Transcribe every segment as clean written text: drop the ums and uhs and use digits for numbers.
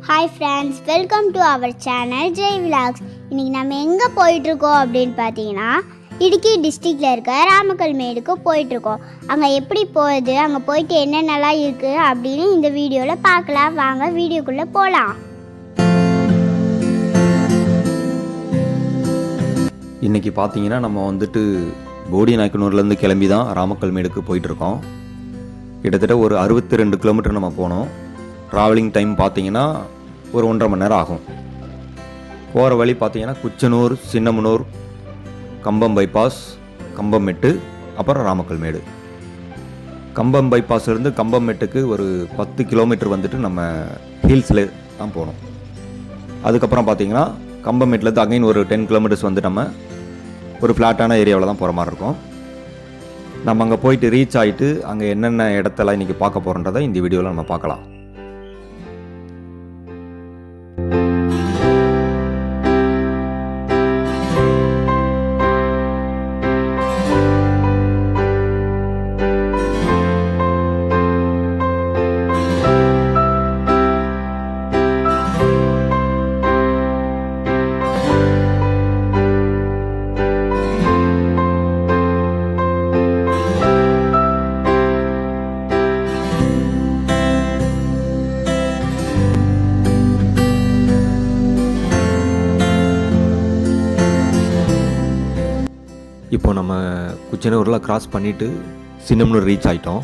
Hi friends, welcome to our channel Jai vlogs. இன்றைக்கி நம்ம எங்கே போயிட்டுருக்கோம் அப்படின்னு பார்த்தீங்கன்னா, இடுக்கி டிஸ்ட்ரிக்டில் இருக்க ராமக்கல்மேடுக்கு போயிட்டுருக்கோம். அங்கே எப்படி போகுது, அங்கே போயிட்டு என்னென்னலாம் இருக்குது அப்படின்னு இந்த வீடியோவில் பார்க்கலாம். வாங்க வீடியோக்குள்ளே போகலாம். இன்றைக்கி பார்த்தீங்கன்னா நம்ம வந்துட்டு போடி நாயக்கனூர்லேருந்து கிளம்பி தான் ராமக்கல்மேடுக்கு போயிட்டுருக்கோம். கிட்டத்தட்ட ஒரு 62 கிலோமீட்டர் நம்ம போனோம். ட்ராவலிங் டைம் பார்த்தீங்கன்னா ஒரு 1.5 மணி நேரம் ஆகும். போகிற வழி பார்த்தீங்கன்னா குச்சனூர், சின்னமனூர், கம்பம் பைபாஸ், கம்பம்மெட்டு, அப்புறம் ராமக்கல்மேடு. கம்பம் பைபாஸ்லேருந்து கம்பம்மெட்டுக்கு ஒரு 10 கிலோமீட்டர் வந்துட்டு நம்ம ஹில்ஸில் தான் போனோம். அதுக்கப்புறம் பார்த்தீங்கன்னா கம்பம்மெட்லேருந்து அகைன் ஒரு 10 கிலோமீட்டர்ஸ் வந்து நம்ம ஒரு ஃப்ளாட்டான ஏரியாவில் தான் போகிற மாதிரி இருக்கும். நம்ம அங்கே போயிட்டு ரீச் ஆகிட்டு அங்கே என்னென்ன இடத்தெல்லாம் இன்றைக்கி பார்க்க போகிறோன்றதை இந்த வீடியோவில் நம்ம பார்க்கலாம். இப்போ நம்ம குச்சனூரில் கிராஸ் பண்ணிவிட்டு சின்னமனூர் ரீச் ஆகிட்டோம்.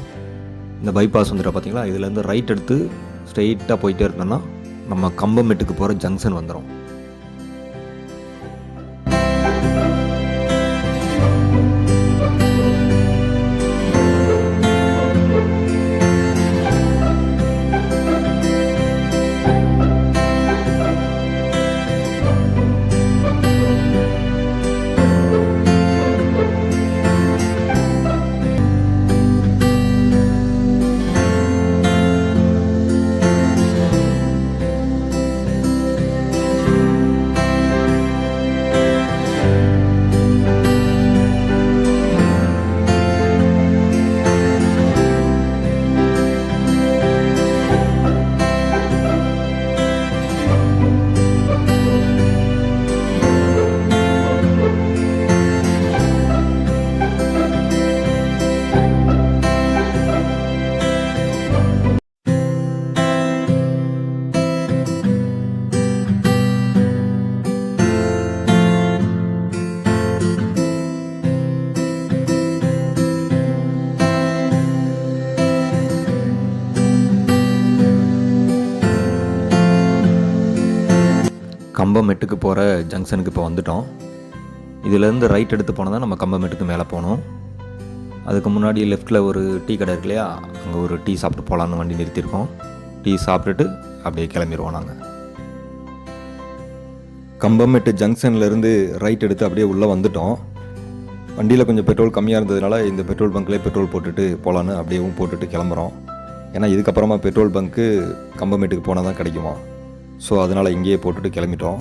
இந்த பைபாஸ் வந்துட்டு பார்த்தீங்களா, இதுலேருந்து ரைட் எடுத்து ஸ்ட்ரெயிட்டாக போயிட்டே இருந்தோம்னா நம்ம கம்பம்மெட்டுக்கு போகிற ஜங்ஷன் வந்துடும். கம்பம்மெட்டுக்கு போகிற ஜங்ஷனுக்கு இப்போ வந்துட்டோம். இதிலேருந்து ரைட் எடுத்து போனால் தான் நம்ம கம்பம்மெட்டுக்கு மேலே போகணும். அதுக்கு முன்னாடி லெஃப்ட்டில் ஒரு டீ கடை இருக்கு இல்லையா, அங்கே ஒரு டீ சாப்பிட்டு போகலான்னு வண்டி நிறுத்தியிருக்கோம். டீ சாப்பிட்டுட்டு அப்படியே கிளம்பிடுவோம். நாங்கள் கம்பம்மெட்டு ஜங்ஷன்லேருந்து ரைட் எடுத்து அப்படியே உள்ளே வந்துட்டோம். வண்டியில் கொஞ்சம் பெட்ரோல் கம்மியாக இருந்ததுனால இந்த பெட்ரோல் பங்க்லேயே பெட்ரோல் போட்டுட்டு போகலான்னு அப்படியேவும் போட்டுட்டு கிளம்புறோம். ஏன்னா இதுக்கப்புறமா பெட்ரோல் பங்க்கு கம்பம்மெட்டுக்கு போனால் தான் கிடைக்குமா. ஸோ அதனால் இங்கேயே போட்டுட்டு கிளம்பிட்டோம்.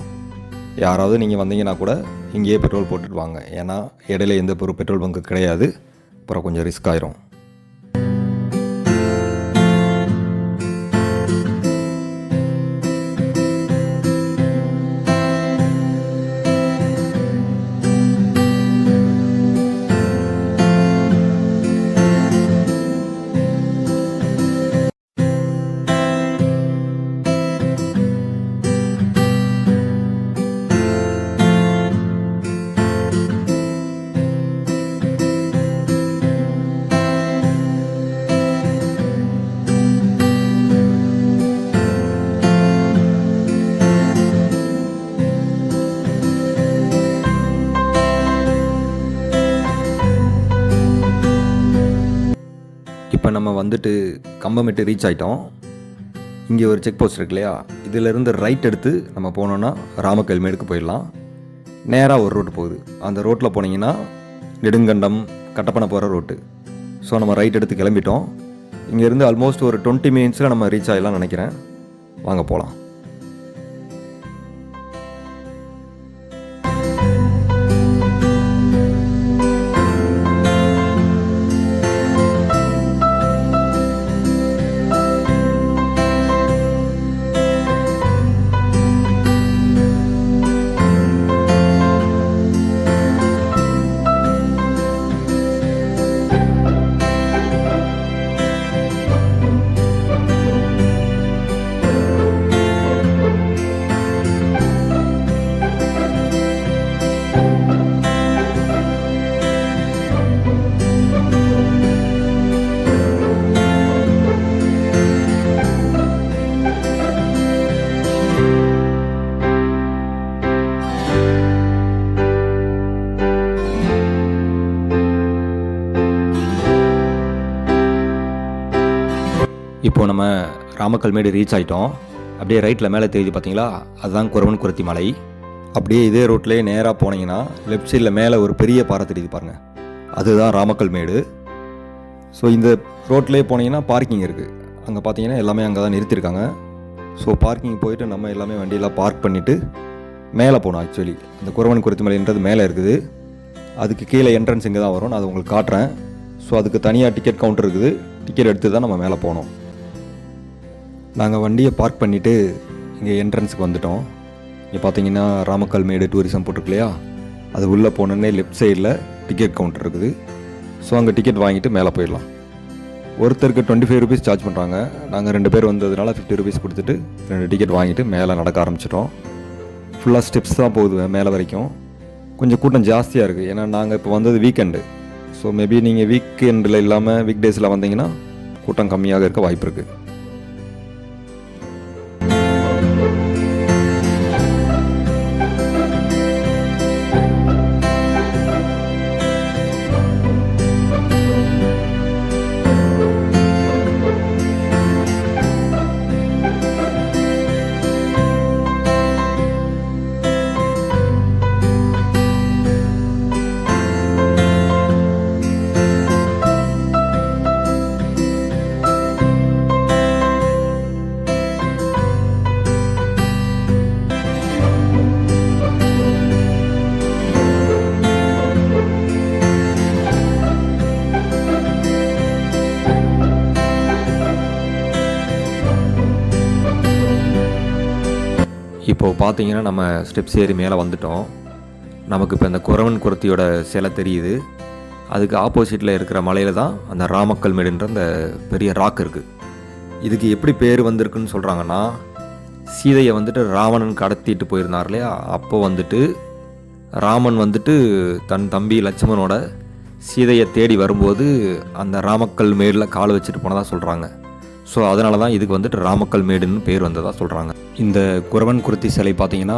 யாராவது நீங்கள் வந்தீங்கன்னா கூட இங்கேயே பெட்ரோல் போட்டுட்டு வாங்க. ஏன்னா இடையில எந்த ஒரு பெட்ரோல் பங்கு கிடையாது. அப்புறம் கொஞ்சம் ரிஸ்க் ஆயிரும். இப்போ நம்ம வந்துட்டு கம்பம்மெட்டு ரீச் ஆகிட்டோம். இங்கே ஒரு செக் போஸ்ட் இருக்கு இல்லையா, இதிலேருந்து ரைட் எடுத்து நம்ம போனோன்னா ராமக்கல்மேடுக்கு போயிடலாம். நேராக ஒரு ரோட்டு போகுது. அந்த ரோட்டில் போனீங்கன்னா நெடுங்கண்டம், கட்டப்பனை போகிற ரோட்டு. ஸோ நம்ம ரைட் எடுத்து கிளம்பிட்டோம். இங்கேருந்து ஆல்மோஸ்ட் ஒரு 20 மினிட்ஸில் நம்ம ரீச் ஆகிடலாம் நினைக்கிறேன். வாங்க போகலாம். இப்போது நம்ம ராமக்கல்மேடு ரீச் ஆகிட்டோம். அப்படியே ரைட்டில் மேலே தெரியுது பார்த்தீங்களா, அதுதான் குறவன் குருத்தி மலை. அப்படியே இதே ரோட்லேயே நேராக போனீங்கன்னா லெஃப்ட் சைடில் மேலே ஒரு பெரிய பாறை தெரியுது பாருங்கள், அதுதான் ராமக்கல்மேடு. ஸோ இந்த ரோட்லேயே போனீங்கன்னா பார்க்கிங் இருக்குது. அங்கே பார்த்தீங்கன்னா எல்லாமே அங்கே தான் நிறுத்தியிருக்காங்க. ஸோ பார்க்கிங் போயிட்டு நம்ம எல்லாமே வண்டியெல்லாம் பார்க் பண்ணிவிட்டு மேலே போகணும். ஆக்சுவலி இந்த குறவன் குருத்தி மலைன்றது மேலே இருக்குது, அதுக்கு கீழே என்ட்ரன்ஸ் இங்கே தான் வரும். நான் அது உங்களுக்கு காட்டுறேன். ஸோ அதுக்கு தனியாக டிக்கெட் கவுண்டர் இருக்குது, டிக்கெட் எடுத்து தான் நம்ம மேலே போகணும். நாங்கள் வண்டியை பார்க் பண்ணிவிட்டு இங்கே என்ட்ரன்ஸுக்கு வந்துட்டோம். இங்கே பார்த்தீங்கன்னா ராமக்கல்மேடு டூரிசம் போட்டிருக்கு இல்லையா, அது உள்ளே போனோன்னே லெஃப்ட் சைடில் டிக்கெட் கவுண்டர் இருக்குது. ஸோ அங்கே டிக்கெட் வாங்கிட்டு மேலே போயிடலாம். ஒருத்தருக்கு 25 ருபீஸ் சார்ஜ் பண்ணுறாங்க. நாங்கள் 2 பேர் வந்ததுனால 50 ருபீஸ் கொடுத்துட்டு 2 டிக்கெட் வாங்கிட்டு மேலே நடக்க ஆரம்பிச்சிட்டோம். ஃபுல்லாக ஸ்டெப்ஸ் தான் போகுது மேலே வரைக்கும். கொஞ்சம் கூட்டம் ஜாஸ்தியாக இருக்குது, ஏன்னா நாங்கள் இப்போ வந்தது வீக்கெண்டு. ஸோ மேபி நீங்கள் வீக்கெண்டில் இல்லாமல் வீக் டேஸில் வந்தீங்கன்னா கூட்டம் கம்மியாக இருக்க வாய்ப்பு இருக்குது. இப்போது பார்த்தீங்கன்னா நம்ம ஸ்டெப்ஸ் ஏறி மேலே வந்துட்டோம். நமக்கு இப்போ இந்த குறவன் குருத்தியோட சிலை தெரியுது. அதுக்கு ஆப்போசிட்டில் இருக்கிற மலையில் தான் அந்த ராமக்கல்மேடுன்ற அந்த பெரிய ராக் இருக்குது. இதுக்கு எப்படி பேர் வந்திருக்குன்னு சொல்கிறாங்கன்னா, சீதையை வந்துட்டு ராவணன் கடத்திட்டு போயிருந்தார் இல்லையா, அப்போ வந்துட்டு ராமன் வந்துட்டு தன் தம்பி லட்சுமணனோட சீதையை தேடி வரும்போது அந்த ராமக்கல்மேடில் கால் வச்சுட்டு போனதாக சொல்கிறாங்க. ஸோ அதனால தான் இதுக்கு வந்துட்டு ராமக்கல்மேடுன்னு பேர் வந்ததாக சொல்கிறாங்க. இந்த குறவன் குருத்தி சிலை பார்த்திங்கன்னா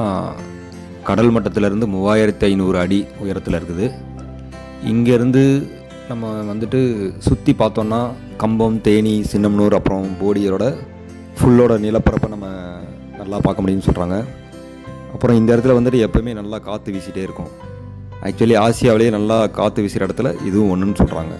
கடல் மட்டத்திலேருந்து 3500 அடி உயரத்தில் இருக்குது. இங்கேருந்து நம்ம வந்துட்டு சுற்றி பார்த்தோன்னா கம்பம், தேனி, சின்னம்னூர், அப்புறம் போடியோட ஃபுல்லோட நிலப்பரப்பை நம்ம நல்லா பார்க்க முடியும்னு சொல்கிறாங்க. அப்புறம் இந்த இடத்துல வந்துட்டு எப்போயுமே நல்லா காற்று வீசிகிட்டே இருக்கும். ஆக்சுவலி ஆசியாவிலேயே நல்லா காற்று வீசுகிற இடத்துல இதுவும் ஒன்றுன்னு சொல்கிறாங்க.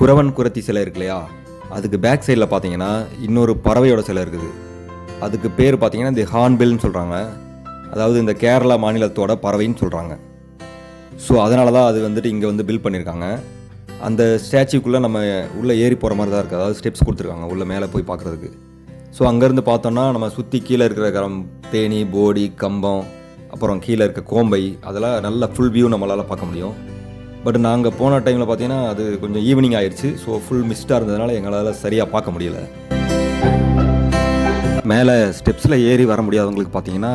குறவன் குருத்தி சிலை இருக்கு இல்லையா, அதுக்கு பேக் சைடில் பார்த்தீங்கன்னா இன்னொரு பறவையோட சிலை இருக்குது. அதுக்கு பேர் பார்த்தீங்கன்னா இந்த ஹார்ன்பில்னு சொல்கிறாங்க. அதாவது இந்த கேரளா மாநிலத்தோட பறவைன்னு சொல்கிறாங்க. ஸோ அதனால தான் அது வந்துட்டு இங்கே வந்து பில்ட் பண்ணியிருக்காங்க. அந்த ஸ்டாச்சுக்குள்ளே நம்ம உள்ளே ஏறி போகிற மாதிரி தான் இருக்குது. அதாவது ஸ்டெப்ஸ் கொடுத்துருக்காங்க உள்ளே மேலே போய் பார்க்குறதுக்கு. ஸோ அங்கேருந்து பார்த்தோன்னா நம்ம சுற்றி கீழே இருக்கிற தேனி, போடி, கம்பம், அப்புறம் கீழே இருக்க கோம்பை, அதெல்லாம் நல்ல ஃபுல் வியூ நம்மளால் பார்க்க முடியும். பட் நாங்கள் போன டைமில் பார்த்தீங்கன்னா அது கொஞ்சம் ஈவினிங் ஆயிடுச்சு. ஸோ ஃபுல் மிஸ்டாக இருந்ததுனால எங்களால் சரியாக பார்க்க முடியல. மேலே ஸ்டெப்ஸில் ஏறி வர முடியாதவங்களுக்கு பார்த்தீங்கன்னா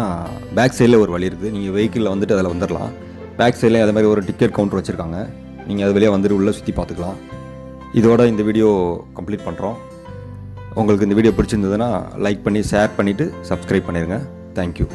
பேக் சைடில் ஒரு வழி இருக்குது. நீங்கள் வெஹிக்கிளில் வந்துட்டு அதில் வந்துடலாம். பேக் சைடில் அதே மாதிரி ஒரு டிக்கெட் கவுண்டர் வச்சுருக்காங்க. நீங்கள் அது வழியாக வந்துட்டு உள்ளே சுற்றி பார்த்துக்கலாம். இதோட இந்த வீடியோ கம்ப்ளீட் பண்ணுறோம். உங்களுக்கு இந்த வீடியோ பிடிச்சிருந்ததுன்னா லைக் பண்ணி ஷேர் பண்ணிவிட்டு சப்ஸ்கிரைப் பண்ணிடுங்க. தேங்க்யூ.